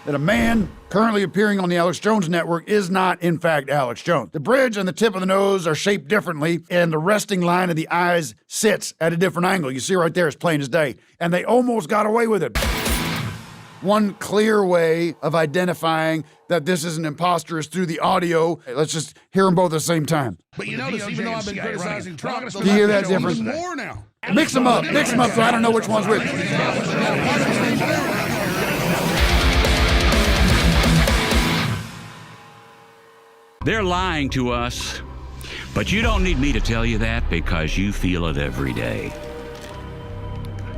that a man currently appearing on the Alex Jones Network is not, in fact, Alex Jones. The bridge and the tip of the nose are shaped differently, and the resting line of the eyes sits at a different angle. You see right there, it's plain as day. And they almost got away with it. One clear way of identifying that this is an imposter is through the audio. Let's just hear them both at the same time. But you notice, even though I've been criticizing Trump, do you hear that difference? More now. Mix them up so I don't know which one's which. They're lying to us, but you don't need me to tell you that because you feel it every day.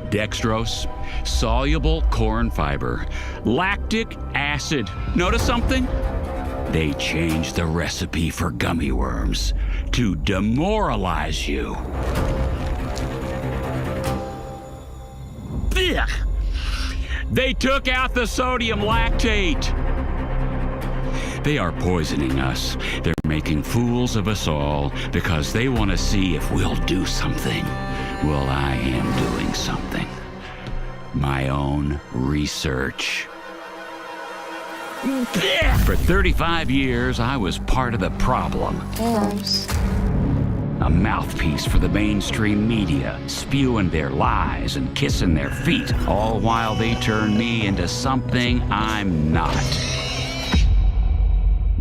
Dextrose, soluble corn fiber, lactic acid. Notice something? They changed the recipe for gummy worms to demoralize you. Ugh. They took out the sodium lactate. They are poisoning us. They're making fools of us all because they want to see if we'll do something. Well, I am doing something. My own research. For 35 years, I was part of the problem. Gross. A mouthpiece for the mainstream media, spewing their lies and kissing their feet, all while they turn me into something I'm not.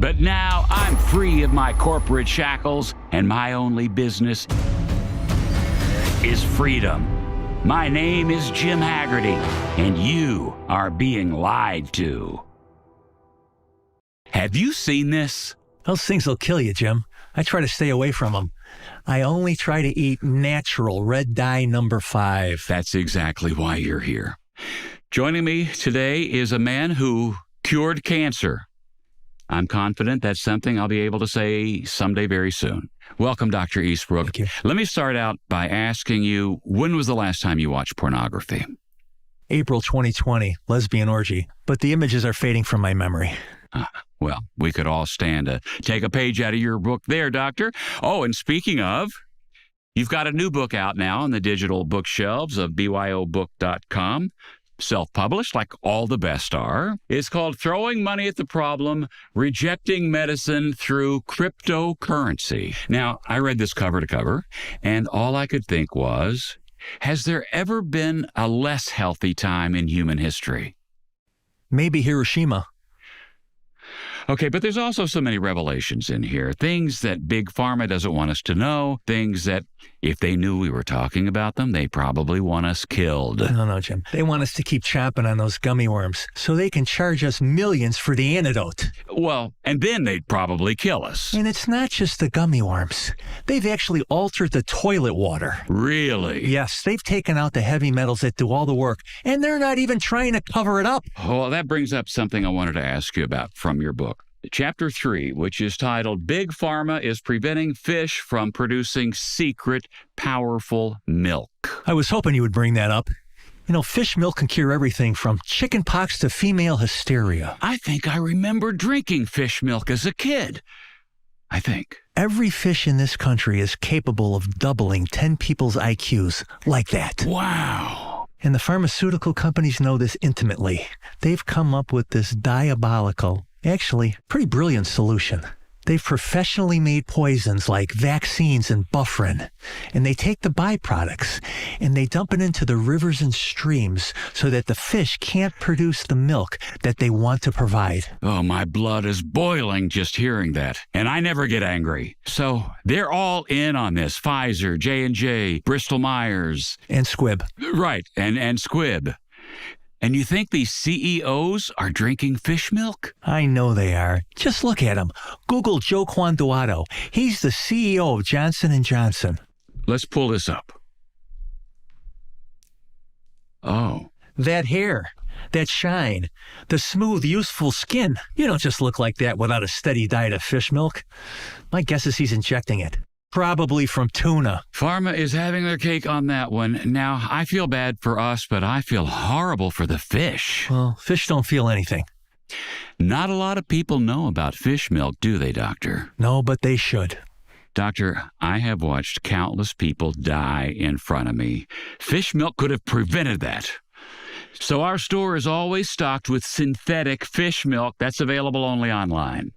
But now I'm free of my corporate shackles, and my only business is freedom. My name is Jim Haggerty, and you are being lied to. Have you seen this? Those things will kill you, Jim. I try to stay away from them. I only try to eat natural red dye number 5. That's exactly why you're here. Joining me today is a man who cured cancer. I'm confident that's something I'll be able to say someday very soon. Welcome, Dr. Eastbrook. Thank you. Let me start out by asking you, when was the last time you watched pornography? April 2020, lesbian orgy. But the images are fading from my memory. Well, we could all stand to take a page out of your book there, Doctor. Oh, and speaking of, you've got a new book out now on the digital bookshelves of byobook.com. Self-published, like all the best are. It's called Throwing Money at the Problem, Rejecting Medicine Through Cryptocurrency. Now, I read this cover to cover, and all I could think was, has there ever been a less healthy time in human history? Maybe Hiroshima. Okay, but there's also so many revelations in here. Things that Big Pharma doesn't want us to know. Things that, if they knew we were talking about them, they probably want us killed. No, Jim. They want us to keep chomping on those gummy worms so they can charge us millions for the antidote. Well, and then they'd probably kill us. And it's not just the gummy worms. They've actually altered the toilet water. Really? Yes, they've taken out the heavy metals that do all the work, and they're not even trying to cover it up. Well, that brings up something I wanted to ask you about from your book. Chapter 3, which is titled Big Pharma is Preventing Fish from Producing Secret, Powerful Milk. I was hoping you would bring that up. You know, fish milk can cure everything from chicken pox to female hysteria. I think I remember drinking fish milk as a kid. I think. Every fish in this country is capable of doubling 10 people's IQs like that. Wow. And the pharmaceutical companies know this intimately. They've come up with this diabolical, actually pretty brilliant solution. They've professionally made poisons like vaccines and bufferin, and they take the byproducts and they dump it into the rivers and streams so that the fish can't produce the milk that they want to provide. Oh, my blood is boiling just hearing that, and I never get angry. So they're all in on this. Pfizer, J&J, Bristol Myers. And Squibb. Right, and Squibb. And you think these CEOs are drinking fish milk? I know they are. Just look at him. Google Joe Quanduato. He's the CEO of Johnson & Johnson. Let's pull this up. Oh. That hair, that shine, the smooth, useful skin. You don't just look like that without a steady diet of fish milk. My guess is he's injecting it. Probably from tuna. Pharma is having their cake on that one. Now, I feel bad for us, but I feel horrible for the fish. Well, fish don't feel anything. Not a lot of people know about fish milk, do they, Doctor? No, but they should. Doctor, I have watched countless people die in front of me. Fish milk could have prevented that. So our store is always stocked with synthetic fish milk that's available only online.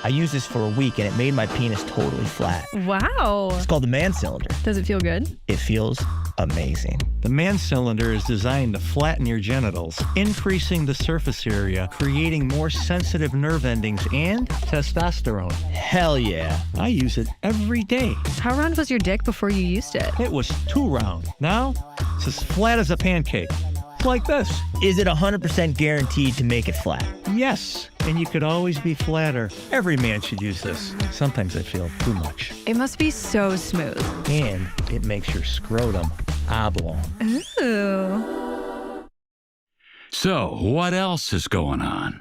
I used this for a week, and it made my penis totally flat. Wow. It's called the man cylinder. Does it feel good? It feels amazing. The man cylinder is designed to flatten your genitals, increasing the surface area, creating more sensitive nerve endings and testosterone. Hell yeah. I use it every day. How round was your dick before you used it? It was too round. Now, it's as flat as a pancake. It's like this. Is it 100% guaranteed to make it flat? Yes, and you could always be flatter. Every man should use this. Sometimes I feel too much. It must be so smooth. And it makes your scrotum oblong. Ooh. So, what else is going on?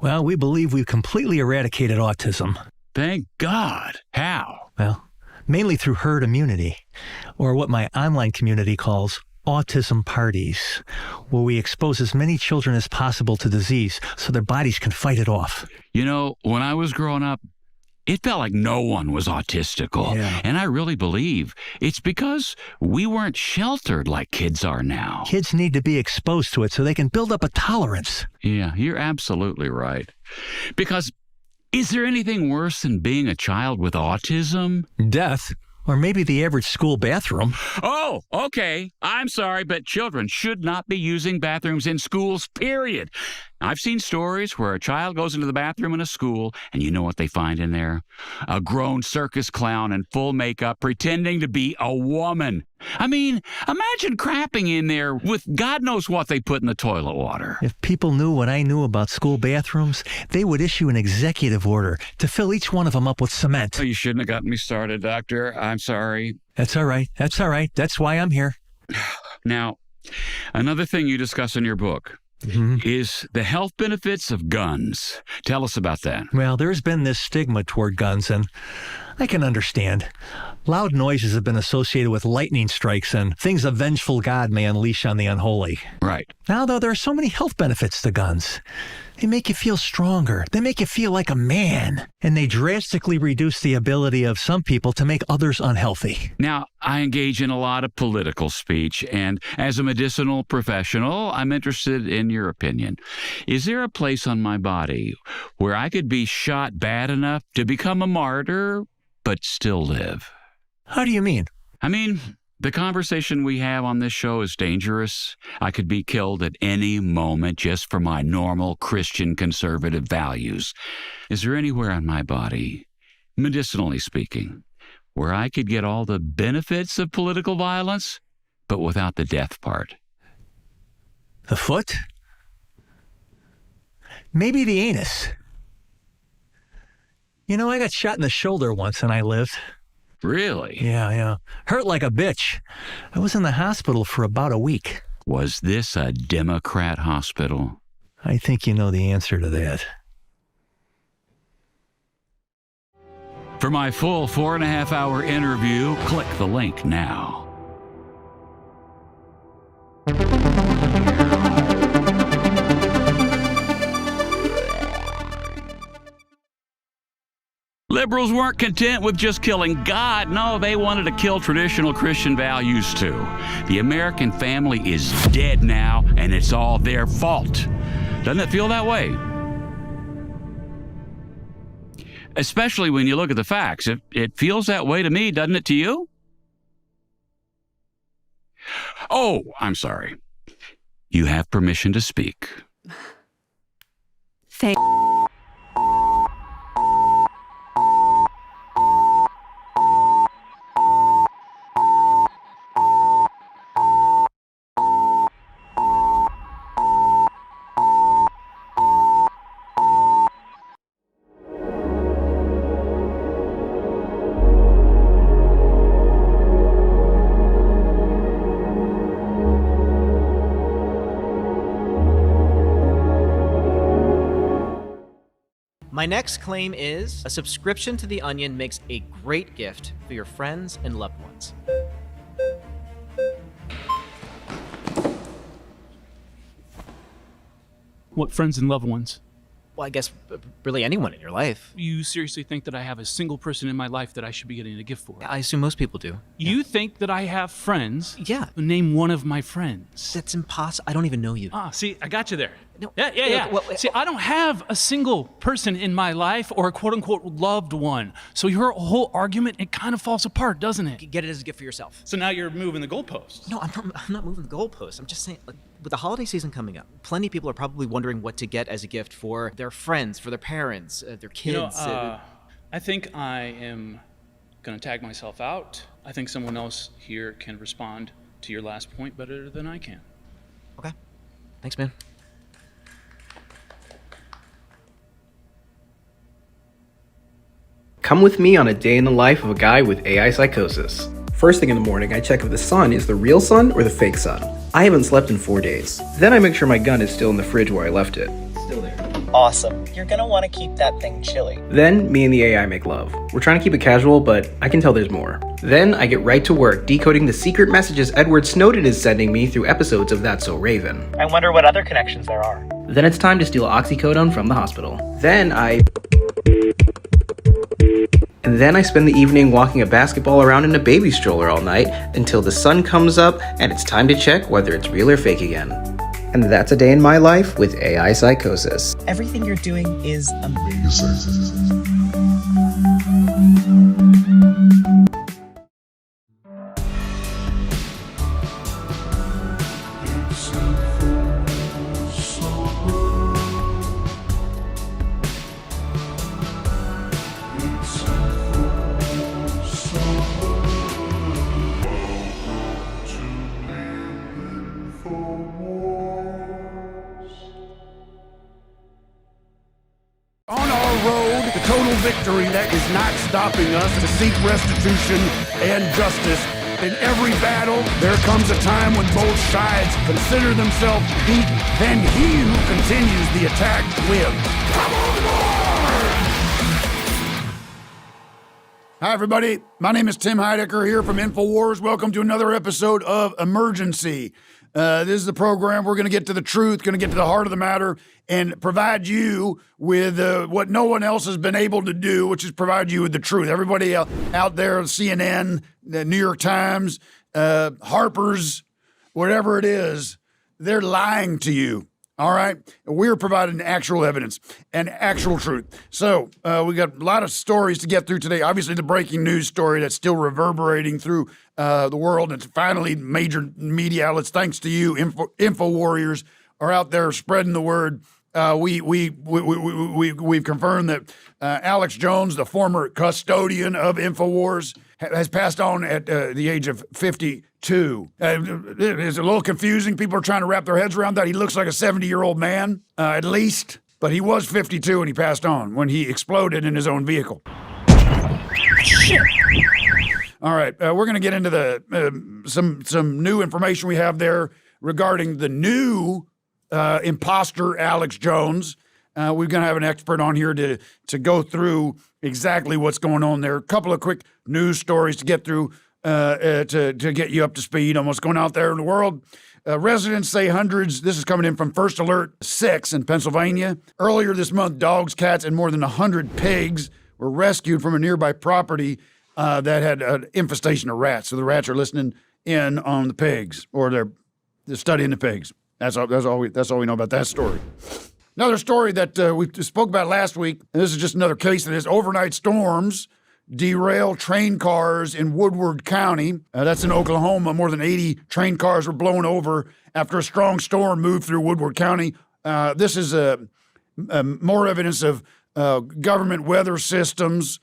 Well, we believe we've completely eradicated autism. Thank God. How? Well, mainly through herd immunity, or what my online community calls autism parties, where we expose as many children as possible to disease so their bodies can fight it off. You know, when I was growing up, it felt like no one was autistical. Yeah. And I really believe it's because we weren't sheltered like kids are now. Kids need to be exposed to it so they can build up a tolerance. Yeah, you're absolutely right. Because is there anything worse than being a child with autism? Death. Or maybe the average school bathroom. Oh, okay. I'm sorry, but children should not be using bathrooms in schools, period. I've seen stories where a child goes into the bathroom in a school, and you know what they find in there? A grown circus clown in full makeup pretending to be a woman. I mean, imagine crapping in there with God knows what they put in the toilet water. If people knew what I knew about school bathrooms, they would issue an executive order to fill each one of them up with cement. Oh, you shouldn't have gotten me started, Doctor. I'm sorry. That's all right. That's all right. That's why I'm here. Now, another thing you discuss in your book is the health benefits of guns. Tell us about that. Well, there's been this stigma toward guns, and I can understand. Loud noises have been associated with lightning strikes and things a vengeful God may unleash on the unholy. Right. Now, though, there are so many health benefits to guns. They make you feel stronger. They make you feel like a man. And they drastically reduce the ability of some people to make others unhealthy. Now, I engage in a lot of political speech, and as a medicinal professional, I'm interested in your opinion. Is there a place on my body where I could be shot bad enough to become a martyr, but still live? How do you mean? I mean, The conversation we have on this show is dangerous. I could be killed at any moment just for my normal Christian conservative values. Is there anywhere on my body, medicinally speaking, where I could get all the benefits of political violence, but without the death part? The foot? Maybe the anus. You know, I got shot in the shoulder once and I lived. Really? Yeah. Hurt like a bitch. I was in the hospital for about a week. Was this a Democrat hospital? I think you know the answer to that. For my full 4.5-hour interview, click the link now. Liberals weren't content with just killing God. No, they wanted to kill traditional Christian values too. The American family is dead now, and it's all their fault. Doesn't it feel that way? Especially when you look at the facts. It feels that way to me, doesn't it to you? Oh, I'm sorry. You have permission to speak. Thank My next claim is a subscription to The Onion makes a great gift for your friends and loved ones. What friends and loved ones? Well, I guess really anyone in your life. You seriously think that I have a single person in my life that I should be getting a gift for? I assume most people do. You think that I have friends? Yeah. Name one of my friends. That's impossible. I don't even know you. See, I got you there. No. Yeah. Well, See, I don't have a single person in my life or a quote-unquote loved one. So your whole argument, it kind of falls apart, doesn't it? Get it as a gift for yourself. So now you're moving the goalposts. No, I'm not moving the goalposts. I'm just saying, like, with the holiday season coming up, plenty of people are probably wondering what to get as a gift for their friends, for their parents, their kids. I think I am going to tag myself out. I think someone else here can respond to your last point better than I can. Okay. Thanks, man. Come with me on a day in the life of a guy with AI psychosis. First thing in the morning, I check if the sun is the real sun or the fake sun. I haven't slept in 4 days. Then I make sure my gun is still in the fridge where I left it. Still there. Awesome. You're gonna want to keep that thing chilly. Then, me and the AI make love. We're trying to keep it casual, but I can tell there's more. Then, I get right to work decoding the secret messages Edward Snowden is sending me through episodes of That's So Raven. I wonder what other connections there are. Then it's time to steal oxycodone from the hospital. Then I spend the evening walking a basketball around in a baby stroller all night until the sun comes up and it's time to check whether it's real or fake again. And that's a day in my life with AI psychosis. Everything you're doing is amazing. On our road to total victory, that is not stopping us to seek restitution and justice. In every battle, there comes a time when both sides consider themselves beat, then he who continues the attack wins. Come on board! Hi, everybody. My name is Tim Heidecker here from InfoWars. Welcome to another episode of Emergency. This is the program. We're going to get to the truth, going to get to the heart of the matter, and provide you with what no one else has been able to do, which is provide you with the truth. Everybody out there, CNN, the New York Times, Harper's, whatever it is, they're lying to you. All right. We're providing actual evidence and actual truth. So we got a lot of stories to get through today. Obviously, the breaking news story that's still reverberating through the world. It's finally major media outlets, thanks to you, InfoWarriors, are out there spreading the word. We've confirmed that Alex Jones, the former custodian of InfoWars, has passed on at the age of 52. It's a little confusing. People are trying to wrap their heads around that. He looks like a 70-year-old man, at least. But he was 52 when he passed on, when he exploded in his own vehicle. Shit. All right, we're going to get into the some new information we have there regarding the new imposter Alex Jones. We're going to have an expert on here to go through exactly what's going on there. A couple of quick news stories to get through to get you up to speed on what's going out there in the world. Residents say hundreds, this is coming in from First Alert 6 in Pennsylvania. Earlier this month, dogs, cats, and more than 100 pigs were rescued from a nearby property that had an infestation of rats. So the rats are listening in on the pigs, or they're studying the pigs. That's all we know about that story. Another story that we spoke about last week, and this is just another case of this. Overnight storms derail train cars in Woodward County. That's in Oklahoma. More than 80 train cars were blown over after a strong storm moved through Woodward County. This is more evidence of government weather systems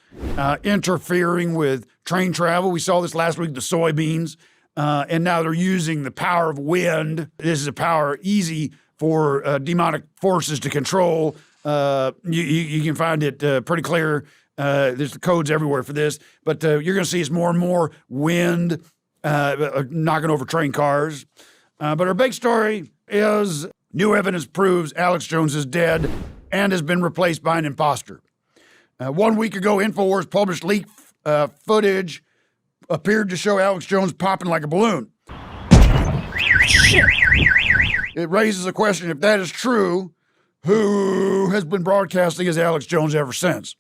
interfering with train travel. We saw this last week, the soybeans. And now they're using the power of wind. This is a power easy for demonic forces to control. You can find it pretty clear. There's the codes everywhere for this. But you're going to see it's more and more wind knocking over train cars. But our big story is new evidence proves Alex Jones is dead and has been replaced by an imposter. 1 week ago, InfoWars published leaked footage appeared to show Alex Jones popping like a balloon. Shit. It raises a question, if that is true, who has been broadcasting as Alex Jones ever since?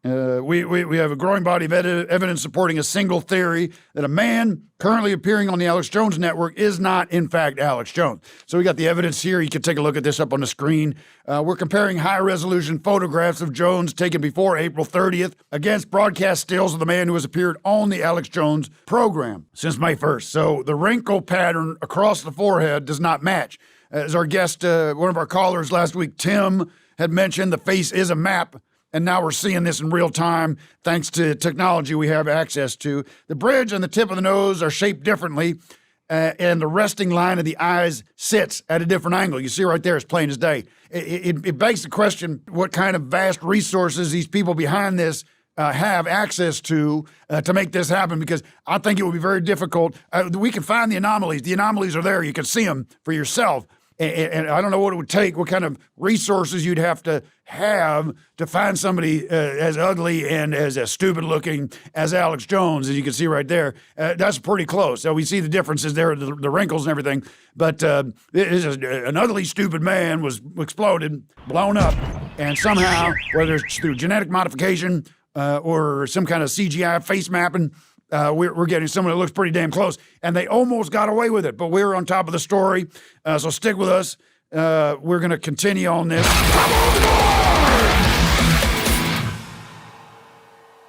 We have a growing body of evidence supporting a single theory that a man currently appearing on the Alex Jones network is not, in fact, Alex Jones. So we got the evidence here. You can take a look at this up on the screen. We're comparing high-resolution photographs of Jones taken before April 30th against broadcast stills of the man who has appeared on the Alex Jones program since May 1st. So the wrinkle pattern across the forehead does not match. As our guest, one of our callers last week, Tim, had mentioned, the face is a map. And now we're seeing this in real time thanks to technology we have access to. The bridge and the tip of the nose are shaped differently, and the resting line of the eyes sits at a different angle. You see right there, it's plain as day. It begs the question what kind of vast resources these people behind this have access to make this happen, because I think it would be very difficult. We can find the anomalies. The anomalies are there. You can see them for yourself. And I don't know what it would take, what kind of resources you'd have to find somebody as ugly and as stupid looking as Alex Jones, as you can see right there. That's pretty close. So we see the differences there, the wrinkles and everything. But an ugly, stupid man was exploded, blown up, and somehow, whether it's through genetic modification or some kind of CGI face mapping, we're getting someone that looks pretty damn close. And they almost got away with it, but we're on top of the story. So stick with us. We're going to continue on this.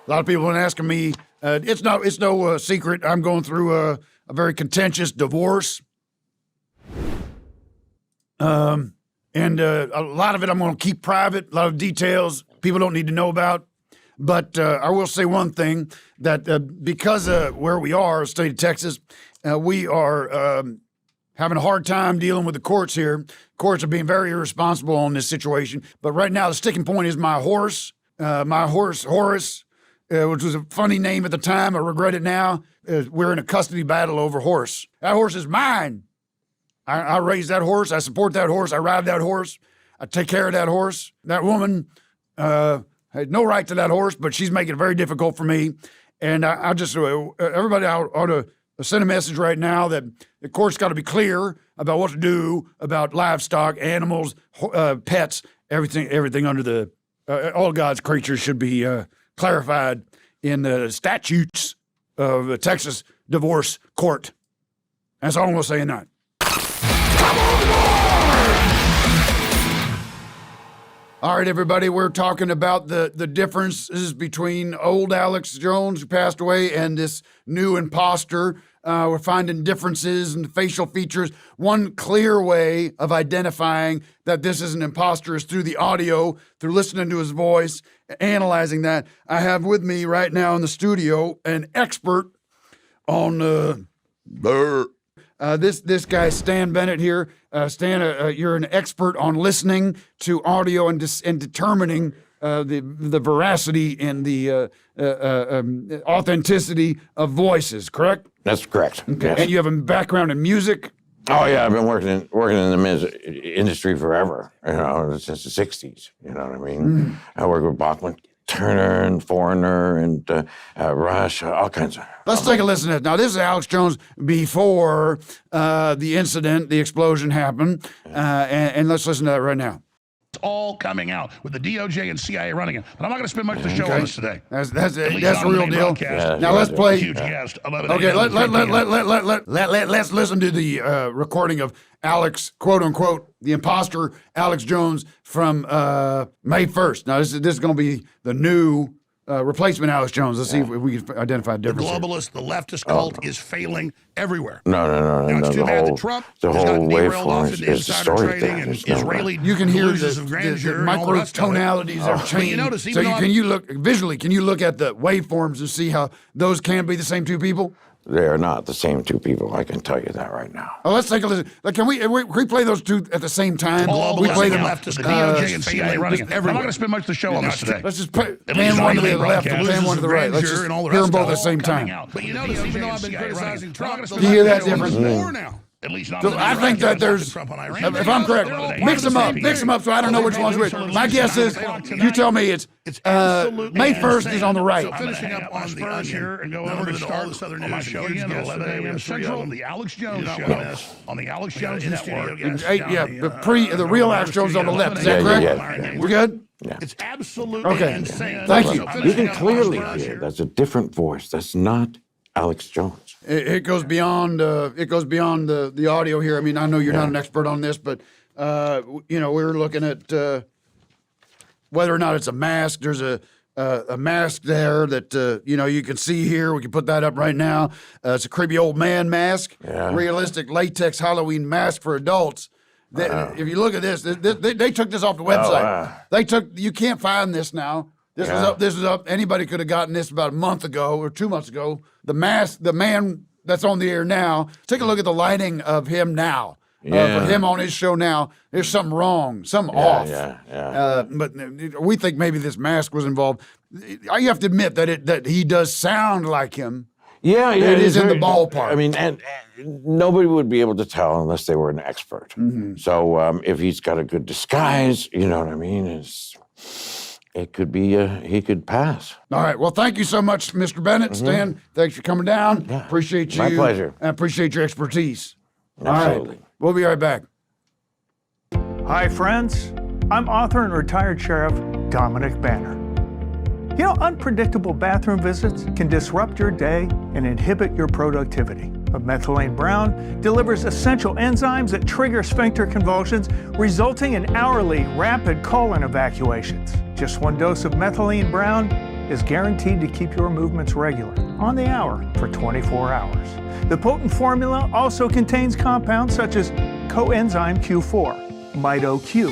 A lot of people have been asking me, it's no secret, I'm going through a very contentious divorce. And a lot of it I'm going to keep private, a lot of details people don't need to know about. But I will say one thing, that because where we are, state of Texas, we are having a hard time dealing with the courts here. Courts are being very irresponsible on this situation. But right now, the sticking point is my horse, Horace, which was a funny name at the time. I regret it now. We're in a custody battle over Horace. That horse is mine. I raised that horse. I support that horse. I ride that horse. I take care of that horse. That woman had no right to that horse, but she's making it very difficult for me. And I just, everybody ought to send a message right now that the court's got to be clear about what to do about livestock, animals, pets, everything under the, all God's creatures should be clarified in the statutes of the Texas divorce court. That's all I'm going to say tonight. All right, everybody, we're talking about the differences between old Alex Jones, who passed away, and this new imposter. We're finding differences in the facial features. One clear way of identifying that this is an imposter is through the audio, through listening to his voice, analyzing that. I have with me right now in the studio an expert on this guy, Stan Bennett here. Stan, you're an expert on listening to audio and determining the veracity and the authenticity of voices, correct? That's correct. Okay. Yes. And you have a background in music? Oh yeah, I've been working in the industry forever. Since the '60s. You know what I mean? I work with Bachman Turner and Foreigner and Rush, all kinds of. Let's take a listen to it. Now, this is Alex Jones before the incident, the explosion happened, and let's listen to that right now. It's all coming out with the DOJ and CIA running it. But I'm not going to spend much of the show on this today. That's the real deal. Now let's play. Huge guest. Okay, let's listen to the recording of Alex, quote unquote, the imposter Alex Jones from May 1st. Now this is going to be the new replacement Alex Jones. Let's see if we can identify a difference. The globalist, the leftist cult is failing everywhere. No. Now, it's too bad that Trump has gotten derailed off into is insider trading and Israeli you can hear delusions of grandeur and all the rest of it. microtonalities have But changed. you notice, So even though can you look visually? Can you look at the waveforms and see how those can be the same two people? They are not the same two people. I can tell you that right now. Oh, let's take a listen. Like, can we play those two at the same time? We play them left. The DOJ and CIA CIA running it. I'm not going to spend much of the show on this today. Let's just pan one to the left and pan one to the right. Let's just hear them both at the same time. But you notice, even though I've been criticizing Trump, Do you hear that difference? more now. At least not So I think that there's, if I'm correct, mix them up so I don't know which one's which. My guess is, you tell me it's May 1st is on the right. So finishing up on the onion here and going over to all this other news on my show again at 11 a.m. Central on the Alex Jones Show on the Alex Jones Network. The real Alex Jones on the left. Is that correct? Yeah. We're good? Yeah. It's absolutely insane. Thank you. You can clearly hear that's a different voice. That's not Alex Jones. It goes beyond the audio here. I mean, I know you're not an expert on this, but we're looking at whether or not it's a mask. There's a mask there that you can see here. We can put that up right now. It's a creepy old man mask, realistic latex Halloween mask for adults. If you look at this, they took this off the website. You can't find this now. This was up. Anybody could have gotten this about a month ago or 2 months ago. The man that's on the air now. Take a look at the lighting of him now. For him on his show now, there's something wrong, something off. But we think maybe this mask was involved. You have to admit that he does sound like him. Yeah, it is in the ballpark. I mean, and nobody would be able to tell unless they were an expert. Mm-hmm. So if he's got a good disguise, you know what I mean? It could be he could pass. All right. Well, thank you so much, Mr. Bennett. Stan, thanks for coming down. Yeah. Appreciate you. My pleasure. I appreciate your expertise. Absolutely. All right. We'll be right back. Hi, friends. I'm author and retired sheriff Dominic Banner. You know, unpredictable bathroom visits can disrupt your day and inhibit your productivity. But methylene brown delivers essential enzymes that trigger sphincter convulsions, resulting in hourly rapid colon evacuations. Just one dose of methylene brown is guaranteed to keep your movements regular, on the hour, for 24 hours. The potent formula also contains compounds such as coenzyme Q4, MitoQ,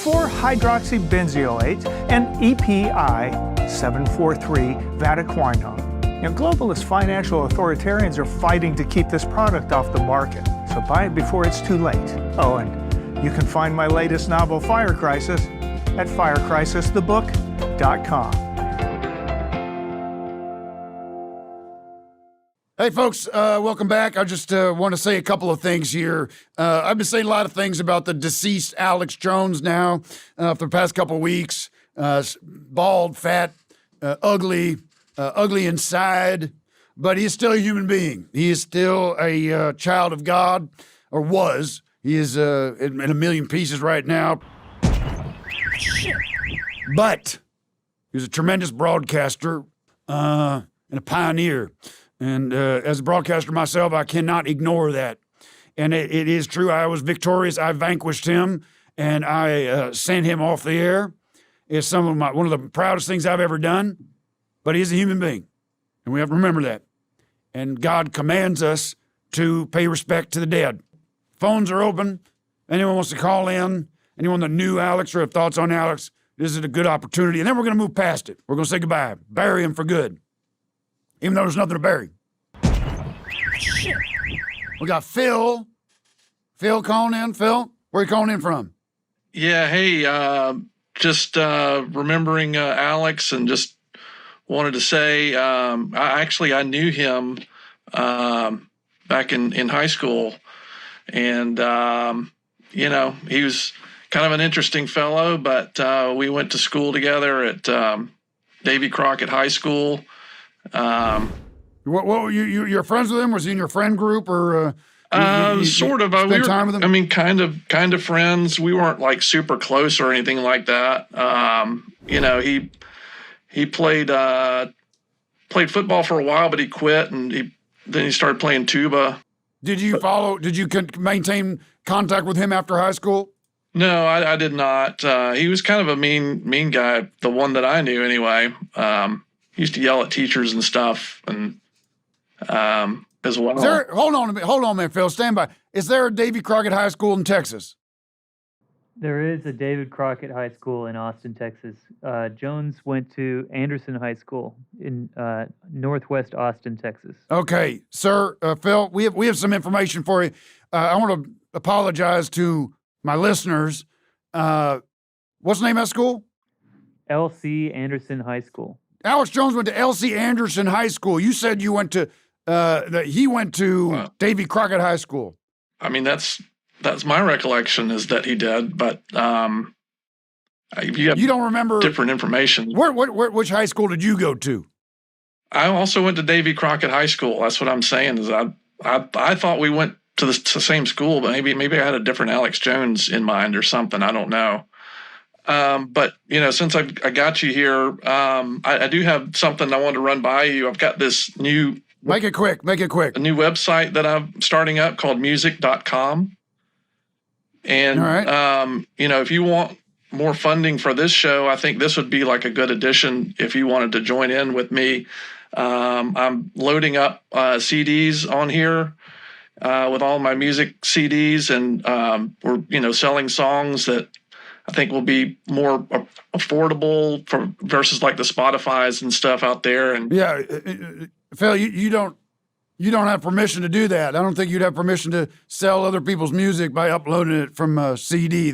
4-hydroxybenzoate, and EPI 743 vatiquinone. Now, globalist financial authoritarians are fighting to keep this product off the market, so buy it before it's too late. Oh, and you can find my latest novel, Fire Crisis, at firecrisisthebook.com. Hey, folks, welcome back. I just want to say a couple of things here. I've been saying a lot of things about the deceased Alex Jones now for the past couple of weeks. Bald, fat, ugly inside, but he's still a human being. He is still a child of God, or was. He is in a million pieces right now. But he was a tremendous broadcaster and a pioneer. And as a broadcaster myself, I cannot ignore that. And it is true. I was victorious. I vanquished him, and I sent him off the air. is one of the proudest things I've ever done, but he's a human being, and we have to remember that. And God commands us to pay respect to the dead. Phones are open. Anyone wants to call in, anyone that knew Alex or have thoughts on Alex, this is a good opportunity. And then we're going to move past it. We're going to say goodbye, bury him for good, even though there's nothing to bury. We got Phil. Phil calling in. Phil, where are you calling in from? Yeah, hey, just remembering Alex, and just wanted to say, I knew him back in high school, and he was kind of an interesting fellow, but we went to school together at Davy Crockett High School. What were you're friends with him? Was he in your friend group, or sort of? Spend time with him? I mean, kind of friends. We weren't like super close or anything like that. He played football for a while, but he quit, and then he started playing tuba. Did you maintain contact with him after high school? No, I did not. He was kind of a mean guy, the one that I knew anyway. He used to yell at teachers and stuff, and as well. Hold on a minute, Phil. Stand by. Is there a Davy Crockett High School in Texas? There is a David Crockett High School in Austin, Texas. Jones went to Anderson High School in northwest Austin, Texas. Okay, sir, Phil, we have some information for you. I want to apologize to my listeners. What's the name of that school? L.C. Anderson High School. Alex Jones went to L.C. Anderson High School. You said you went to he went to Davy Crockett High School. I mean, that's my recollection, is that he did, but you don't remember different information. Which high school did you go to? I also went to Davy Crockett High School. That's what I'm saying. Is I thought we went to the same school, but maybe I had a different Alex Jones in mind or something. I don't know. But since I got you here, I do have something I want to run by you. I've got this new. Make it quick. A new website that I'm starting up called music.com. And, all right. If you want more funding for this show, I think this would be like a good addition if you wanted to join in with me. I'm loading up CDs on here with all my music CDs, and we're, selling songs that I think will be more affordable versus like the Spotify's and stuff out there. And yeah, Phil, you don't have permission to do that. I don't think you'd have permission to sell other people's music by uploading it from a CD.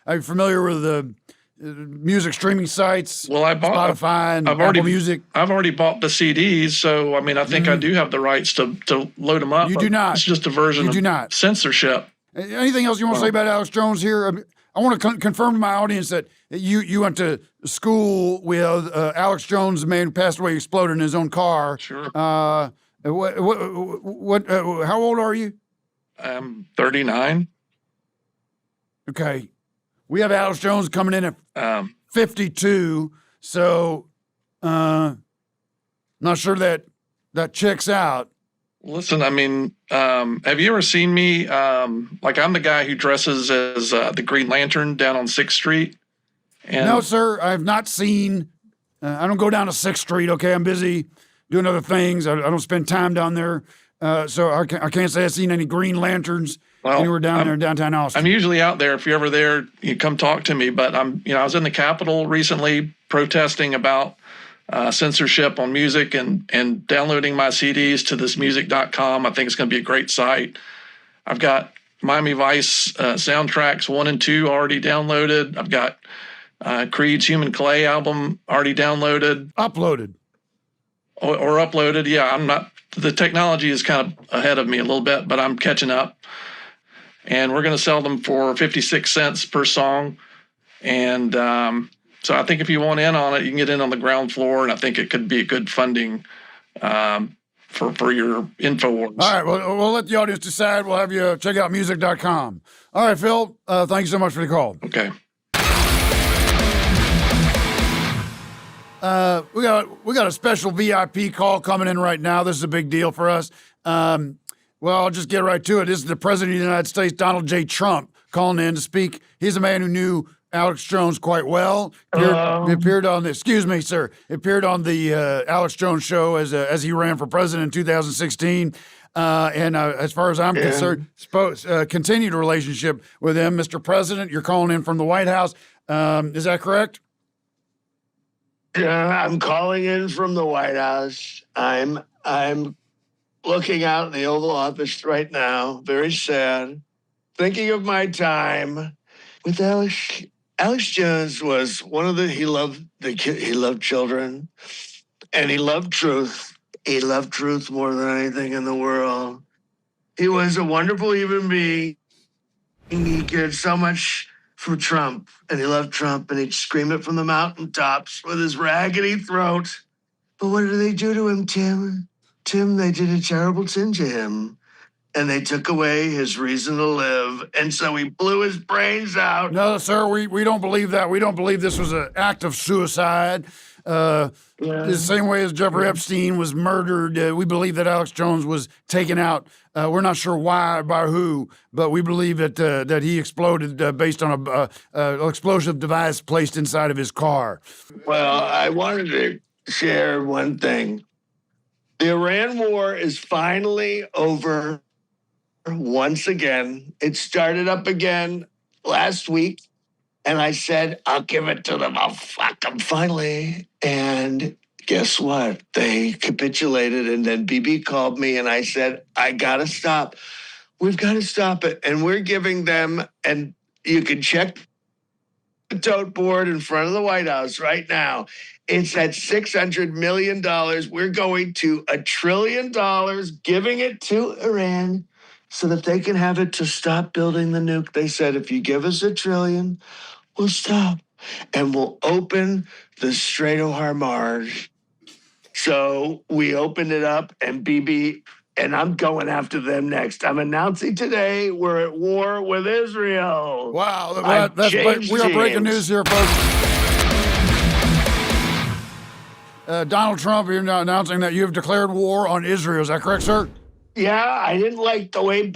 I'm familiar with the music streaming sites. Well, Spotify and Apple Music. I've already bought the CDs, so I mean, I think I do have the rights to load them up. You do not. It's just a version of censorship. Anything else you want to say about Alex Jones here? I want to confirm to my audience that you went to school with Alex Jones, the man who passed away, exploded in his own car. Sure. How old are you? I'm 39. Okay. We have Alex Jones coming in at 52, so not sure that checks out. Listen, I mean, have you ever seen me? Like, I'm the guy who dresses as the Green Lantern down on 6th Street. And no, sir, I have not seen. I don't go down to 6th Street, okay? I'm busy doing other things. I don't spend time down there. So I can't say I've seen any Green Lanterns anywhere down there in downtown Austin. I'm usually out there. If you're ever there, you come talk to me. But I was in the Capitol recently protesting about censorship on music and downloading my CDs to this music.com. I think it's going to be a great site. I've got Miami Vice soundtracks 1 and 2 already downloaded. I've got Creed's Human Clay album already downloaded. Uploaded. Or uploaded. Yeah, the technology is kind of ahead of me a little bit, but I'm catching up. And we're going to sell them for 56 cents per song. And so I think if you want in on it, you can get in on the ground floor, and I think it could be a good funding for your InfoWars. All right, well, we'll let the audience decide. We'll have you check out music.com. All right, Phil, thank you so much for the call. Okay. We got a special VIP call coming in right now. This is a big deal for us. Well, I'll just get right to it. This is the President of the United States, Donald J. Trump, calling in to speak. He's a man who knew Alex Jones quite well. Appeared on the, excuse me, sir, appeared on the Alex Jones show as he ran for president in 2016. As far as I'm concerned, continued a relationship with him. Mr. President, you're calling in from the White House. Is that correct? Yeah, I'm calling in from the White House. I'm looking out in the Oval Office right now, very sad, thinking of my time with Alex. Alex Jones was one of he loved children, and he loved truth. He loved truth more than anything in the world. He was a wonderful human being. He cared so much for Trump, and he loved Trump, and he'd scream it from the mountaintops with his raggedy throat. But what did they do to him, Tim? Tim, they did a terrible thing to him. And they took away his reason to live. And so he blew his brains out. No, sir, we don't believe that. We don't believe this was an act of suicide. The same way as Jeffrey Epstein was murdered, we believe that Alex Jones was taken out. We're not sure why, by who, but we believe that he exploded based on an explosive device placed inside of his car. Well, I wanted to share one thing. The Iran war is finally over once again. It started up again last week, and I said, I'll give it to them. I'll fuck them finally. And guess what? They capitulated, and then BB called me, and I said, I gotta stop. We've got to stop it. And we're giving them, and you can check the tote board in front of the White House right now. It's at $600 million. We're going to $1 trillion, giving it to Iran so that they can have it to stop building the nuke. They said, if you give us $1 trillion, we'll stop. And we'll open the Strait of Hormuz. So we opened it up, and BB, and I'm going after them next. I'm announcing today we're at war with Israel. Wow, we are breaking news here, folks. Donald Trump, you're now announcing that you have declared war on Israel. Is that correct, sir? Yeah, I didn't like the way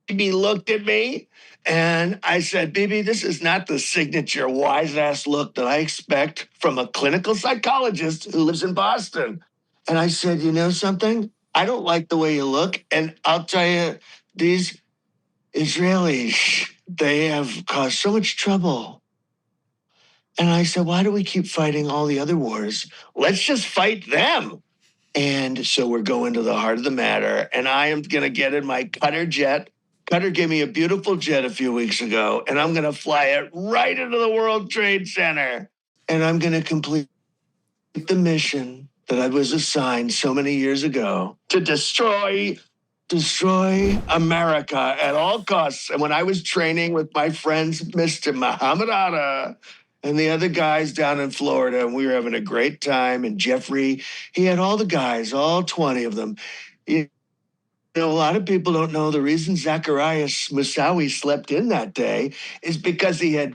BB looked at me. And I said, BB, this is not the signature wise-ass look that I expect from a clinical psychologist who lives in Boston. And I said, you know something? I don't like the way you look. And I'll tell you, these Israelis, they have caused so much trouble. And I said, why do we keep fighting all the other wars? Let's just fight them. And so we're going to the heart of the matter. And I am going to get in my Cutter jet. Cutter gave me a beautiful jet a few weeks ago. And I'm going to fly it right into the World Trade Center. And I'm going to complete the mission that I was assigned so many years ago to destroy America at all costs. And when I was training with my friends, Mr. Muhammad Atta, and the other guys down in Florida, and we were having a great time. And Jeffrey, he had all the guys, all 20 of them. You know, a lot of people don't know the reason Zacharias Moussaoui slept in that day is because he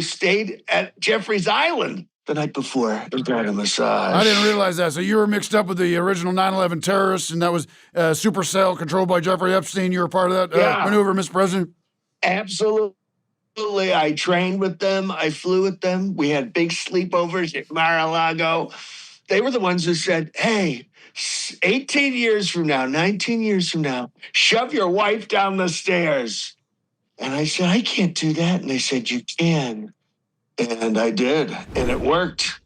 stayed at Jeffrey's Island the night before and got a massage. I didn't realize that. So you were mixed up with the original 9/11 terrorists, and that was Supercell controlled by Jeffrey Epstein. You were part of that maneuver, Mr. President? Absolutely. I trained with them. I flew with them. We had big sleepovers at Mar-a-Lago. They were the ones who said, hey, 18 years from now, 19 years from now, shove your wife down the stairs. And I said, I can't do that. And they said, you can. And I did. And it worked.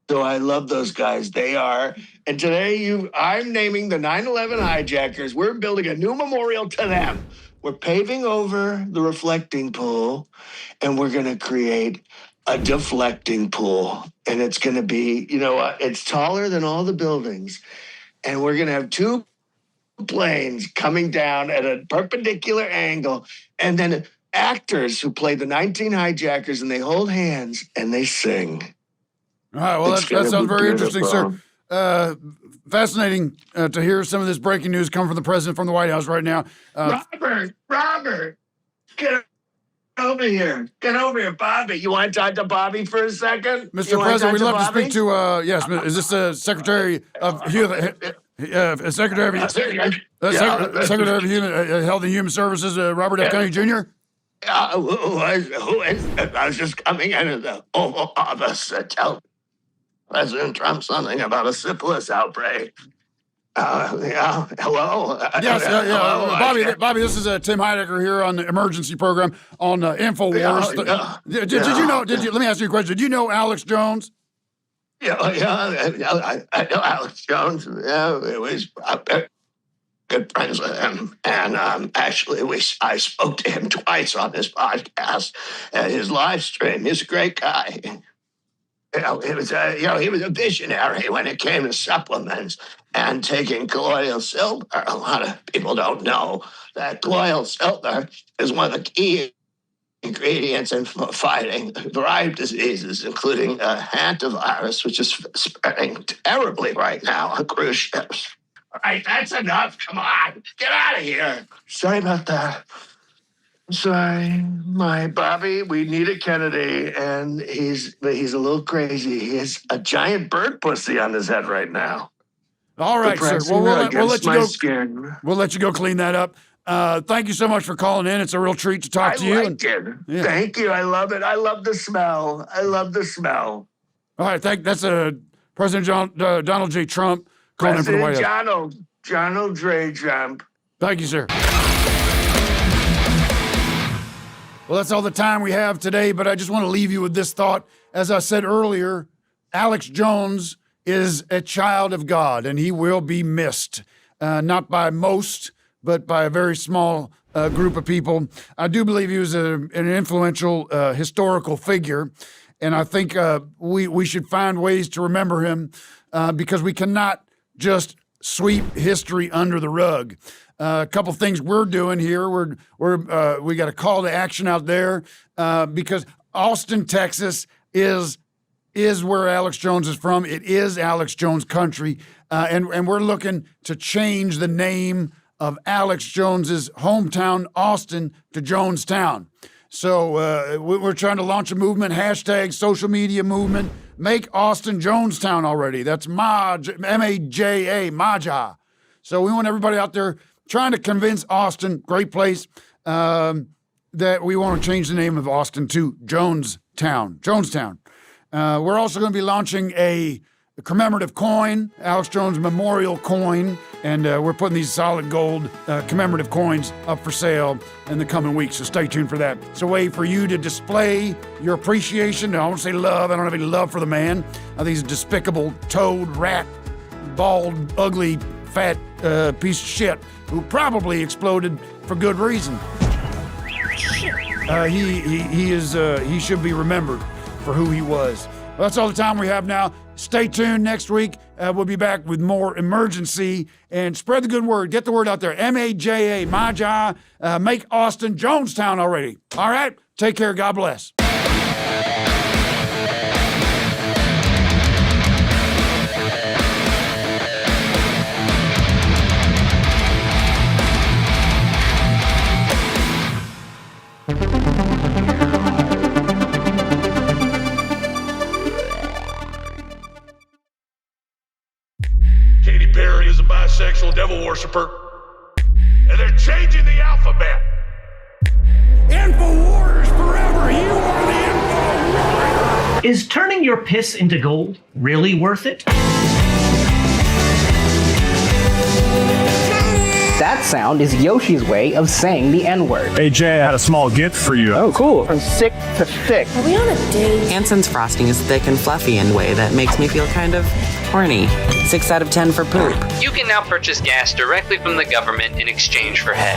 So I love those guys. They are. And today I'm naming the 9/11 hijackers. We're building a new memorial to them. We're paving over the reflecting pool, and we're going to create a deflecting pool. And it's going to be, it's taller than all the buildings. And we're going to have 2 planes coming down at a perpendicular angle. And then actors who play the 19 hijackers, and they hold hands and they sing. All right, well, that sounds very interesting, sir. Fascinating to hear some of this breaking news come from the president from the White House right now. Robert, get over here. Get over here, Bobby. You want to talk to Bobby for a second? Mr. President, we'd love to speak to, yes, is this the Secretary of Secretary of Health and Human Services, Robert F. Kennedy Jr.? Who is it? I was just coming into the Oval Office to tell President Trump something about a syphilis outbreak. Yeah, hello? Yes, Hello, Bobby, this is Tim Heidecker here on the emergency program on InfoWars. Did you know, let me ask you a question. Did you know Alex Jones? Yeah, I know Alex Jones. Yeah, we're good friends with him. And actually, I spoke to him twice on this podcast and his live stream. He's a great guy. He was a visionary when it came to supplements and taking colloidal silver. A lot of people don't know that colloidal silver is one of the key ingredients in fighting a variety of diseases, including hantavirus, which is spreading terribly right now on cruise ships. All right, that's enough. Come on, get out of here. Sorry about that. Sorry, my Bobby. We need a Kennedy, and he's a little crazy. He has a giant bird pussy on his head right now. All right, sir. Well, we'll let you go. Skin. We'll let you go clean that up. Thank you so much for calling in. It's a real treat to talk to you. I like it. Yeah. Thank you. I love it. I love the smell. All right. That's President Donald J. Trump calling in for the White House. Donald J. Trump. Thank you, sir. Well, that's all the time we have today, but I just want to leave you with this thought. As I said earlier, Alex Jones is a child of God, and he will be missed, not by most, but by a very small group of people. I do believe he was an influential historical figure, and I think we should find ways to remember him because we cannot just sweep history under the rug. A couple things we're doing here. We got a call to action out there because Austin, Texas is where Alex Jones is from. It is Alex Jones country, and we're looking to change the name of Alex Jones's hometown, Austin, to Jonestown. So we're trying to launch a movement, hashtag social media movement. Make Austin Jonestown already. That's M-A-J-A, Maja. So we want everybody out there trying to convince Austin, great place, that we want to change the name of Austin to Jonestown. We're also going to be launching a commemorative coin, Alex Jones Memorial Coin, and we're putting these solid gold commemorative coins up for sale in the coming weeks, so stay tuned for that. It's a way for you to display your appreciation. I won't say love. I don't have any love for the man. I think he's a despicable toad, rat, bald, ugly, fat piece of shit who probably exploded for good reason. He should be remembered for who he was. Well, that's all the time we have now. Stay tuned next week. We'll be back with more emergency and spread the good word. Get the word out there. M-A-J-A, Maja. Make Austin Jonestown already. All right? Take care. God bless. Katy Perry is a bisexual devil worshiper, and they're changing the alphabet. InfoWars forever. You are the Info Warrior. Is turning your piss into gold really worth it? That sound is Yoshi's way of saying the N-word. Hey Jay, I had a small gift for you. Oh, cool. From sick to thick. Are we on a date? Hansen's frosting is thick and fluffy in a way that makes me feel kind of horny. 6 out of 10 for poop. You can now purchase gas directly from the government in exchange for head.